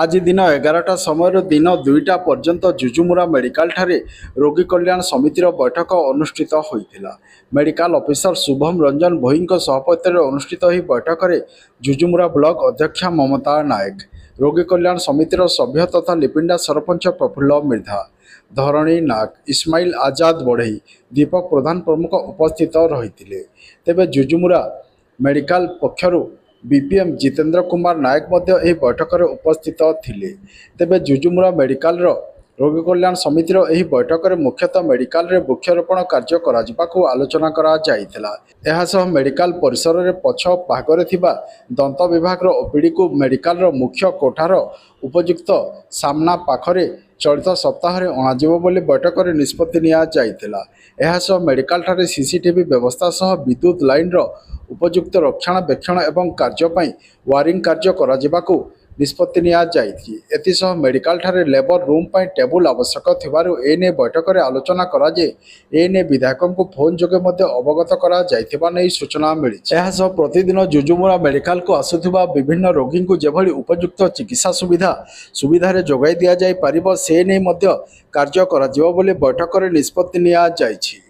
आज दिन 11टा समय दिन 2टा पर्यंत जुजुमुरा मेडिकल ठारे रोगी कल्याण समितिर बैठक अनुष्ठित होइथिला। मेडिकल ऑफिसर शुभम रंजन भोई सभापति अनुष्ठित ही बैठक में जुजुमुरा ब्लॉक अध्यक्षा ममता नायक, रोगी कल्याण समितिर सभ्य तथा लिपिंडा सरपंच प्रफुल्ल मिर्धा, धरणी नाग, इस्माइल आजाद बढ़ई, दीपक प्रधान प्रमुख उपस्थित रही। तेबे जुजुमुरा मेडिकल पक्षरु बीपीएम जितेंद्र कुमार नायक बैठक में उपस्थित थिले। तेबे जुजुमुरा मेडिकल रोगी कल्याण समितिर एही बैठक में मुख्यतः मेडिकल रे वृक्षरोपण कार्य कराजिबाकू आलोचना करा जाइथिला। एहा सह मेडिकल परिसर रे पछ भागरे थिबा दंत विभाग ओपीडी को मेडिकल मुख्य कोठार उपयुक्त सामना पाखरे चलित सप्ताह रे अणाजिबो बोली बैठक में निष्पत्ति निया जाइथिला। एहा सह मेडिकल ठारे सीसीटीवी व्यवस्था सह विद्युत लाइन उपयुक्त रक्षणाबेक्षण एवं कार्य वायरिंग कार्य कराजिबाकू निष्पत्ति निया जाइथि। एतिसह मेडिकल ठारे लेबर रूम पई टेबुल आवश्यक थिबारु एने बैठक में आलोचना करा जे एने विधायकों को फोन जोगे मध्य अवगत करा जाइथिबा नै सूचना मिली। एहा सह प्रतिदिन जुजुमुरा मेडिकल को आसुथिबा विभिन्न रोगी को जेभली उपयुक्त चिकित्सा सुविधा रे जोगाई दिया जाय पारिबो से नै मध्य कार्य करा जिवो बोली बैठक में निष्पत्ति निया जाइछि।